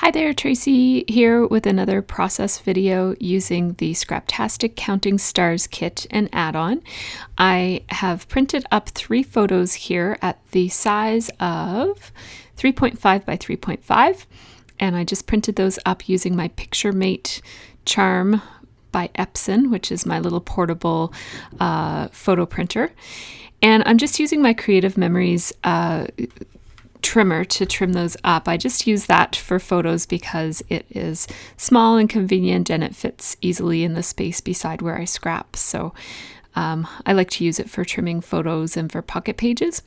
Hi there, Tracy here with another process video using the Scraptastic Counting Stars kit and add-on. I have printed up 3 photos here at the size of 3.5 by 3.5, and I just printed those up using my PictureMate charm by Epson, which is my little portable photo printer. And I'm just using my Creative Memories trimmer to trim those up. I just use that for photos because it is small and convenient and it fits easily in the space beside where I scrap. So I like to use it for trimming photos and for pocket pages.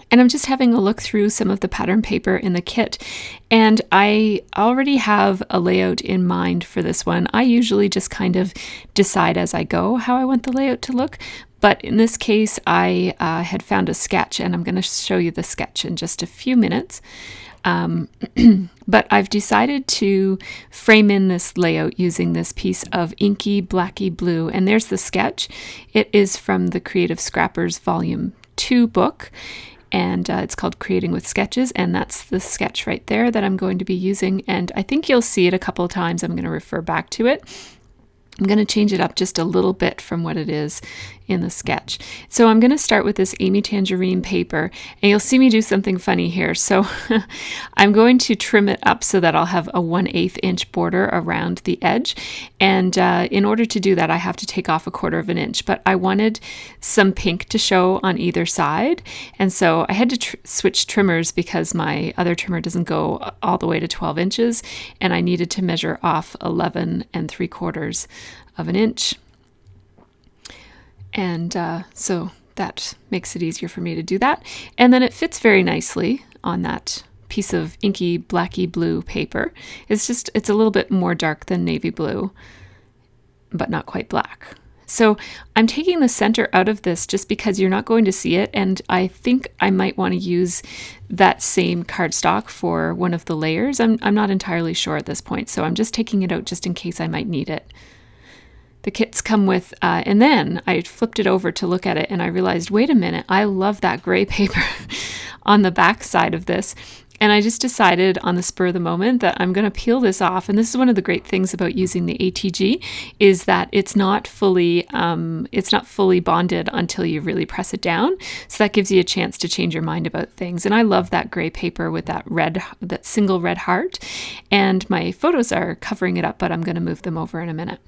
And I'm just having a look through some of the pattern paper in the kit, and I already have a layout in mind for this one. I usually just kind of decide as I go how I want the layout to look, but in this case I had found a sketch, and I'm going to show you the sketch in just a few minutes. But I've decided to frame in this layout using this piece of inky blacky blue, and there's the sketch. It is from the Creative Scrappers Volume 2 book, and it's called Creating with Sketches, and that's the sketch right there that I'm going to be using, and I think you'll see it a couple of times. I'm going to refer back to it. I'm going to change it up just a little bit from what it is in the sketch. So I'm going to start with this Amy Tangerine paper, and you'll see me do something funny here. So I'm going to trim it up so that I'll have a 1/8 inch border around the edge. And in order to do that, I have to take off 1/4 inch, but I wanted some pink to show on either side. And so I had to switch trimmers because my other trimmer doesn't go all the way to 12 inches, and I needed to measure off 11 3/4 inch. And so that makes it easier for me to do that. And then it fits very nicely on that piece of inky blacky blue paper. It's a little bit more dark than navy blue, but not quite black. So I'm taking the center out of this just because you're not going to see it, and I think I might want to use that same cardstock for one of the layers. I'm not entirely sure at this point, so I'm just taking it out just in case I might need it. The kits come with, and then I flipped it over to look at it and I realized, wait a minute, I love that gray paper on the back side of this. And I just decided on the spur of the moment that I'm going to peel this off. And this is one of the great things about using the ATG, is that it's not fully bonded until you really press it down. So that gives you a chance to change your mind about things. And I love that gray paper with that single red heart. And my photos are covering it up, but I'm going to move them over in a minute.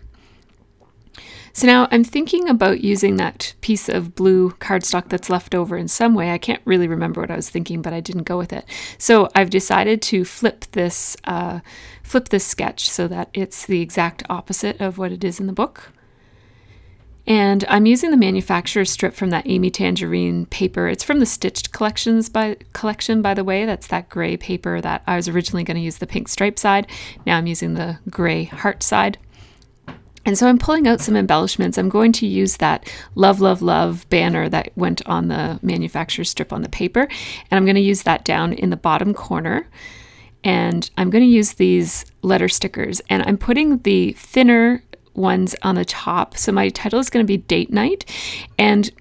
So now I'm thinking about using that piece of blue cardstock that's left over in some way. I can't really remember what I was thinking, but I didn't go with it. So I've decided to flip this sketch so that it's the exact opposite of what it is in the book. And I'm using the manufacturer's strip from that Amy Tangerine paper. It's from the Stitched collection, by the way. That's that gray paper that I was originally going to use the pink stripe side. Now I'm using the gray heart side. And so I'm pulling out some embellishments. I'm going to use that Love, Love, Love banner that went on the manufacturer's strip on the paper. And I'm going to use that down in the bottom corner. And I'm going to use these letter stickers. And I'm putting the thinner ones on the top. So my title is going to be Date Night. And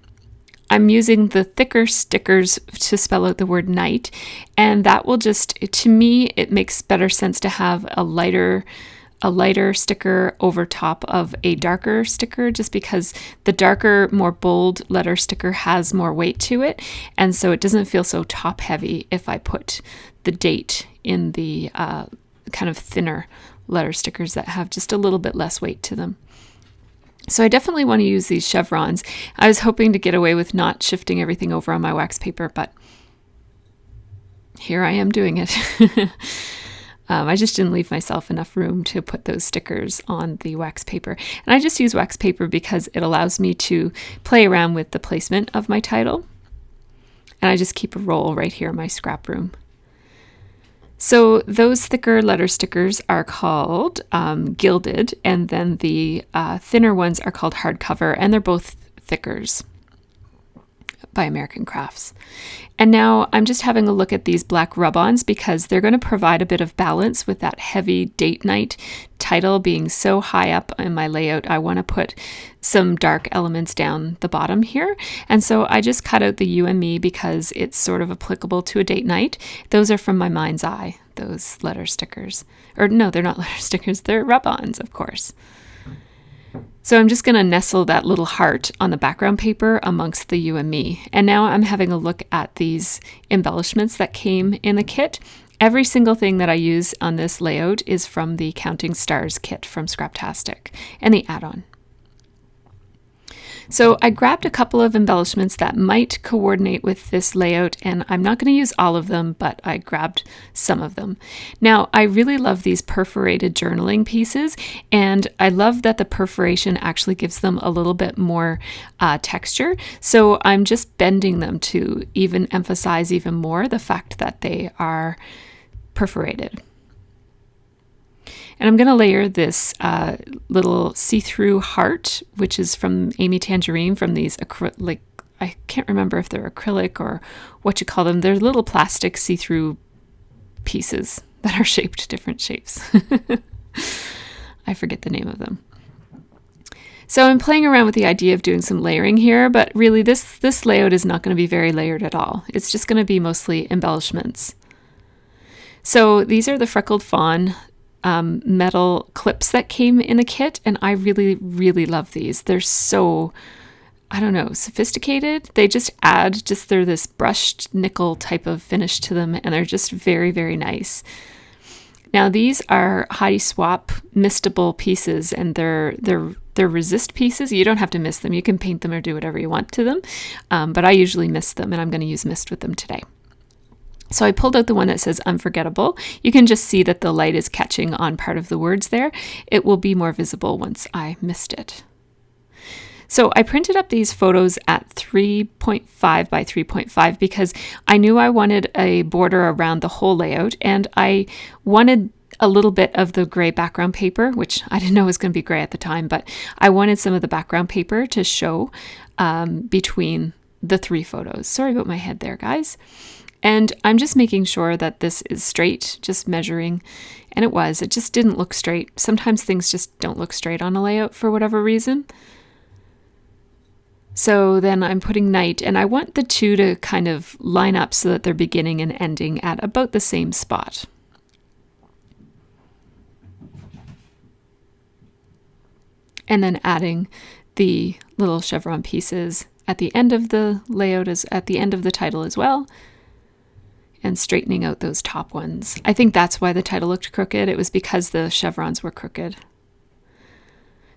I'm using the thicker stickers to spell out the word night. And that will just, to me, it makes better sense to have a lighter sticker over top of a darker sticker, just because the darker, more bold letter sticker has more weight to it, and so it doesn't feel so top heavy if I put the date in the kind of thinner letter stickers that have just a little bit less weight to them. So I definitely want to use these chevrons. I was hoping to get away with not shifting everything over on my wax paper, but here I am doing it. I just didn't leave myself enough room to put those stickers on the wax paper. And I just use wax paper because it allows me to play around with the placement of my title. And I just keep a roll right here in my scrap room. So those thicker letter stickers are called Gilded, and then the thinner ones are called Hardcover, and they're both thickers by American Crafts. And now I'm just having a look at these black rub-ons because they're going to provide a bit of balance with that heavy Date Night title being so high up in my layout. I want to put some dark elements down the bottom here. And so I just cut out the You and Me because it's sort of applicable to a date night. Those are from my mind's eye. those letter stickers. Or no, they're not letter stickers, they're rub-ons, of course. So I'm just going to nestle that little heart on the background paper amongst the you and me. And now I'm having a look at these embellishments that came in the kit. Every single thing that I use on this layout is from the Counting Stars kit from Scraptastic and the add-on. So I grabbed a couple of embellishments that might coordinate with this layout, and I'm not going to use all of them, but I grabbed some of them. Now, I really love these perforated journaling pieces, and I love that the perforation actually gives them a little bit more texture. So I'm just bending them to even emphasize even more the fact that they are perforated. And I'm going to layer this little see-through heart, which is from Amy Tangerine, from these acrylic, I can't remember if they're acrylic or what you call them. They're little plastic see-through pieces that are shaped different shapes. I forget the name of them. So I'm playing around with the idea of doing some layering here, but really this layout is not going to be very layered at all. It's just going to be mostly embellishments. So these are the Freckled Fawn metal clips that came in the kit, and I really, really love these. They're so, I don't know, sophisticated. They just add, they're this brushed nickel type of finish to them, and they're just very, very nice. Now these are Heidi Swapp mistable pieces, and they're resist pieces. You don't have to mist them. You can paint them or do whatever you want to them, but I usually mist them, and I'm going to use mist with them today. So I pulled out the one that says unforgettable. You can just see that the light is catching on part of the words there. It will be more visible once I mist it. So I printed up these photos at 3.5 by 3.5 because I knew I wanted a border around the whole layout, and I wanted a little bit of the gray background paper, which I didn't know was going to be gray at the time, but I wanted some of the background paper to show between the three photos. Sorry about my head there, guys. And I'm just making sure that this is straight, just measuring, and it was. It just didn't look straight. Sometimes things just don't look straight on a layout for whatever reason. So then I'm putting night, and I want the two to kind of line up so that they're beginning and ending at about the same spot. And then adding the little chevron pieces at the end of the layout, at the end of the title as well, and straightening out those top ones. I think that's why the title looked crooked. It was because the chevrons were crooked.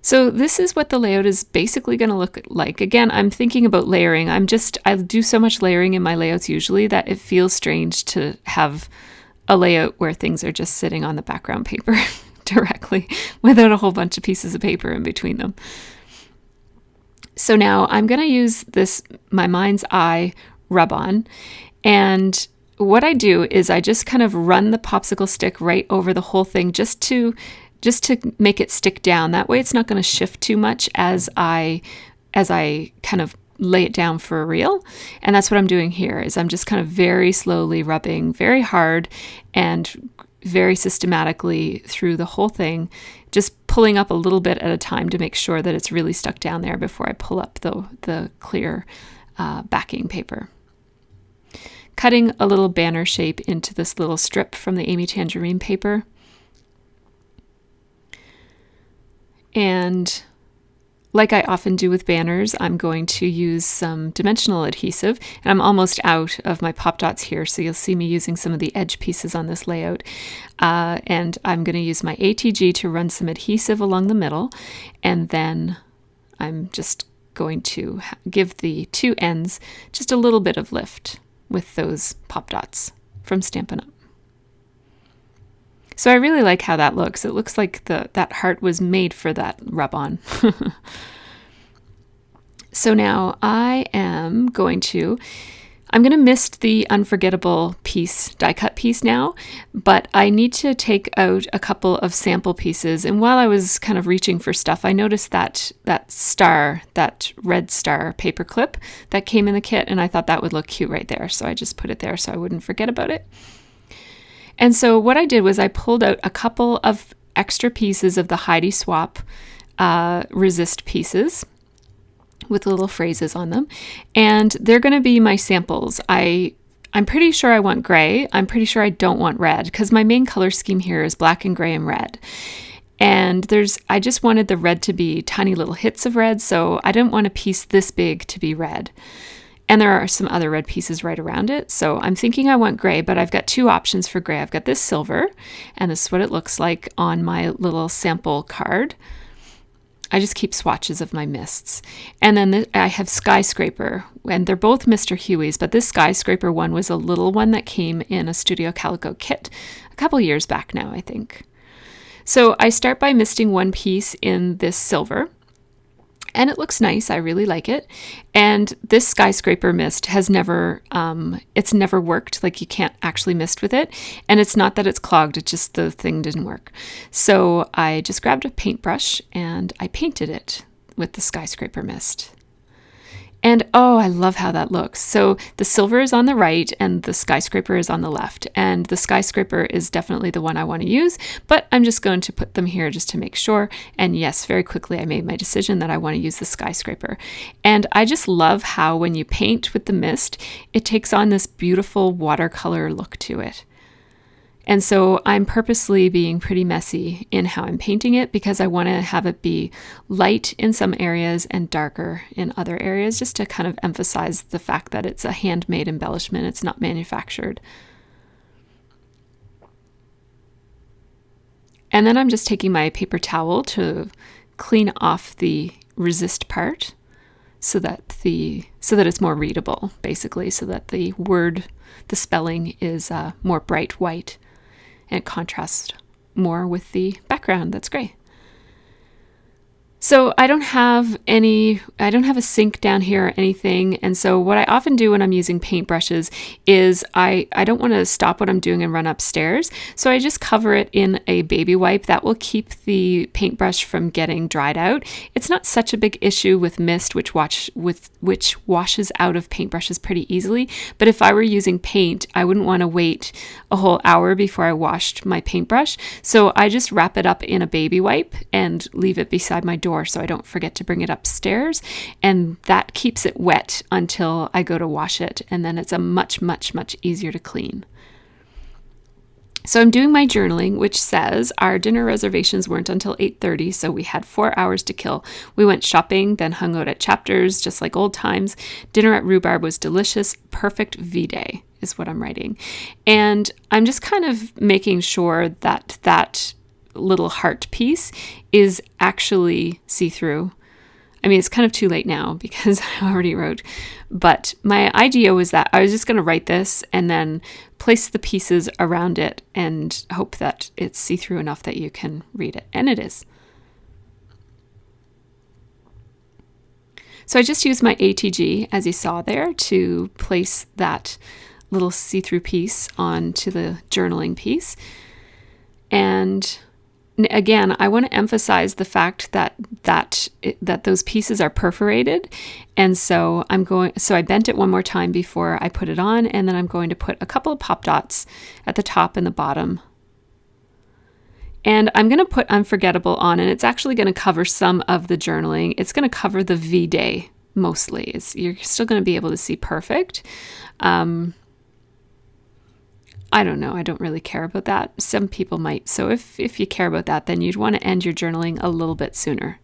So this is what the layout is basically going to look like. Again, I'm thinking about layering. I do so much layering in my layouts usually that it feels strange to have a layout where things are just sitting on the background paper directly without a whole bunch of pieces of paper in between them. So now I'm going to use this, my Mind's Eye rub-on, and what I do is I just kind of run the popsicle stick right over the whole thing just to make it stick down. That way it's not going to shift too much as I kind of lay it down for real. And that's what I'm doing here, is I'm just kind of very slowly rubbing very hard and very systematically through the whole thing, just pulling up a little bit at a time to make sure that it's really stuck down there before I pull up the clear backing paper. Cutting a little banner shape into this little strip from the Amy Tangerine paper. And like I often do with banners, I'm going to use some dimensional adhesive, and I'm almost out of my pop dots here, so you'll see me using some of the edge pieces on this layout. And I'm going to use my ATG to run some adhesive along the middle, and then I'm just going to give the two ends just a little bit of lift with those pop dots from Stampin' Up. So I really like how that looks. It looks like that heart was made for that rub-on. So now I'm going to mist the unforgettable piece, die cut piece now, but I need to take out a couple of sample pieces. And while I was kind of reaching for stuff, I noticed that star, that red star paper clip that came in the kit, and I thought that would look cute right there. So I just put it there so I wouldn't forget about it. And so what I did was I pulled out a couple of extra pieces of the Heidi Swapp resist pieces with little phrases on them, and they're going to be my samples. I I'm pretty sure I want gray. I'm pretty sure I don't want red because my main color scheme here is black and gray and red. And I just wanted the red to be tiny little hits of red, so I didn't want a piece this big to be red. And there are some other red pieces right around it. So I'm thinking I want gray, but I've got two options for gray. I've got this silver, and this is what it looks like on my little sample card. I just keep swatches of my mists. And then I have Skyscraper, and they're both Mr. Huey's, but this Skyscraper one was a little one that came in a Studio Calico kit a couple years back now, I think. So I start by misting one piece in this silver, and it looks nice. I really like it. And this Skyscraper mist has it's never worked. Like, you can't actually mist with it. And it's not that it's clogged, it's just the thing didn't work. So I just grabbed a paintbrush and I painted it with the Skyscraper mist. And oh, I love how that looks. So the silver is on the right and the Skyscraper is on the left. And the Skyscraper is definitely the one I want to use, but I'm just going to put them here just to make sure. And yes, very quickly I made my decision that I want to use the Skyscraper. And I just love how when you paint with the mist, it takes on this beautiful watercolor look to it. And so I'm purposely being pretty messy in how I'm painting it because I want to have it be light in some areas and darker in other areas, just to kind of emphasize the fact that it's a handmade embellishment. It's not manufactured. And then I'm just taking my paper towel to clean off the resist part so that it's more readable, basically, so that the spelling is more bright white. And it contrasts more with the background that's gray. So I don't have a sink down here or anything. And so what I often do when I'm using paintbrushes is I don't want to stop what I'm doing and run upstairs. So I just cover it in a baby wipe. That will keep the paintbrush from getting dried out. It's not such a big issue with mist, which washes out of paintbrushes pretty easily. But if I were using paint, I wouldn't want to wait a whole hour before I washed my paintbrush. So I just wrap it up in a baby wipe and leave it beside my door so I don't forget to bring it upstairs, and that keeps it wet until I go to wash it, and then it's a much easier to clean. So I'm doing my journaling, which says our dinner reservations weren't until 8:30, so we had 4 hours to kill. We went shopping, then hung out at Chapters, just like old times. Dinner at Rhubarb was delicious. Perfect V-Day is what I'm writing. And I'm just kind of making sure that that little heart piece is actually see-through. I mean, it's kind of too late now because I already wrote, but my idea was that I was just going to write this and then place the pieces around it and hope that it's see-through enough that you can read it. And it is. So I just used my ATG, as you saw there, to place that little see-through piece onto the journaling piece. And again, I want to emphasize the fact that those pieces are perforated, and so I bent it one more time before I put it on, and then I'm going to put a couple of pop dots at the top and the bottom. And I'm going to put Unforgettable on, and it's actually going to cover some of the journaling. It's going to cover the V-Day mostly. You're still going to be able to see perfect. I don't know. I don't really care about that. Some people might. So if you care about that, then you'd want to end your journaling a little bit sooner.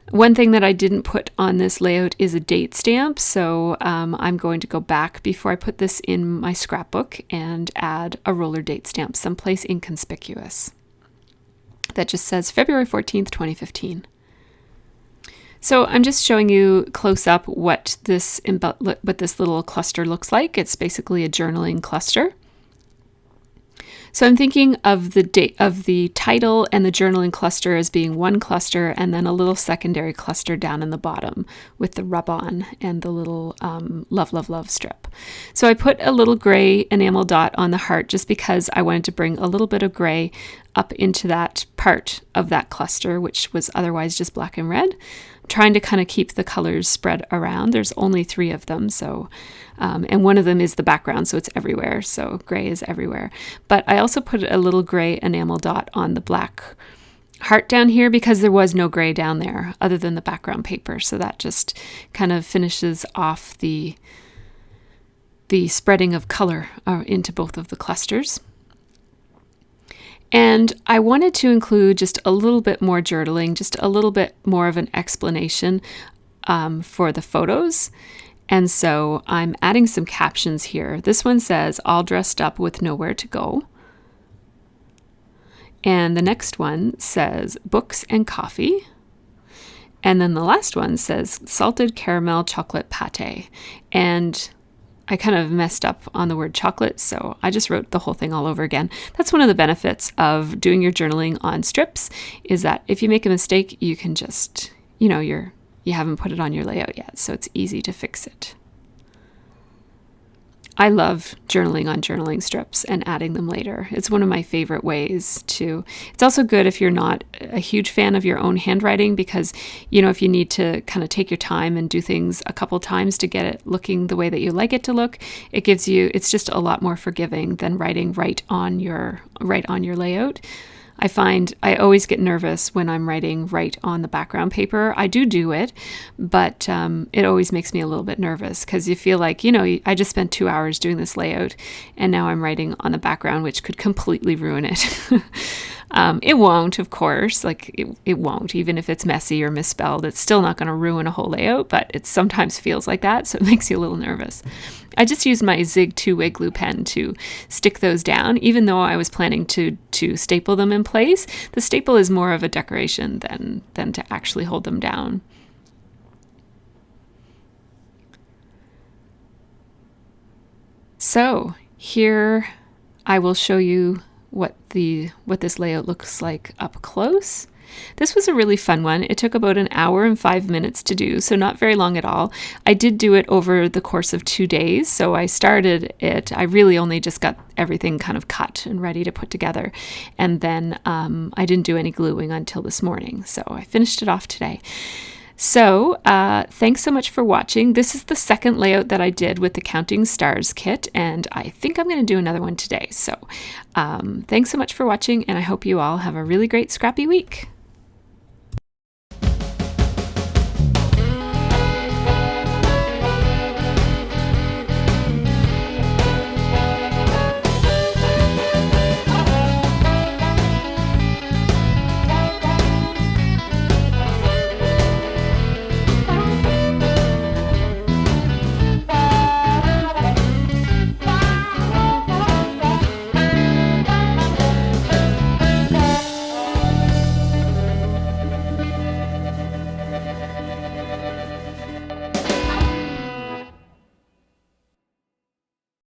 One thing that I didn't put on this layout is a date stamp. So I'm going to go back before I put this in my scrapbook and add a roller date stamp someplace inconspicuous that just says February 14th, 2015. So I'm just showing you close up what this little cluster looks like. It's basically a journaling cluster. So I'm thinking of the title and the journaling cluster as being one cluster, and then a little secondary cluster down in the bottom with the rub-on and the little love, love, love strip. So I put a little gray enamel dot on the heart just because I wanted to bring a little bit of gray up into that part of that cluster, which was otherwise just black and red. Trying to kind of keep the colors spread around. There's only 3 of them, so and one of them is the background, so it's everywhere. So gray is everywhere. But I also put a little gray enamel dot on the black heart down here because there was no gray down there other than the background paper. So that just kind of finishes off the spreading of color into both of the clusters. And I wanted to include just a little bit more journaling, just a little bit more of an explanation for the photos. And so I'm adding some captions here. This one says, all dressed up with nowhere to go. And the next one says, books and coffee. And then the last one says, salted caramel chocolate pate. And I kind of messed up on the word chocolate, so I just wrote the whole thing all over again. That's one of the benefits of doing your journaling on strips, is that if you make a mistake, you can just, you haven't put it on your layout yet, so it's easy to fix it. I love journaling on journaling strips and adding them later. It's one of my favorite ways to. It's also good if you're not a huge fan of your own handwriting, because, if you need to kind of take your time and do things a couple times to get it looking the way that you like it to look, it's just a lot more forgiving than writing right on your layout. I find I always get nervous when I'm writing right on the background paper. I do it, but it always makes me a little bit nervous because you feel like, I just spent 2 hours doing this layout and now I'm writing on the background, which could completely ruin it. It won't, of course, it won't, even if it's messy or misspelled, it's still not going to ruin a whole layout, but it sometimes feels like that, so it makes you a little nervous. I just used my Zig 2-way glue pen to stick those down, even though I was planning to staple them in place. The staple is more of a decoration than to actually hold them down. So here I will show you what this layout looks like up close. This was a really fun one. It took about an hour and 5 minutes to do, so not very long at all. I did do it over the course of 2 days, so I started it. I really only just got everything kind of cut and ready to put together, and then I didn't do any gluing until this morning, so I finished it off today. So thanks so much for watching. This is the second layout that I did with the Counting Stars kit, and I think I'm going to do another one today. So thanks so much for watching, and I hope you all have a really great scrappy week.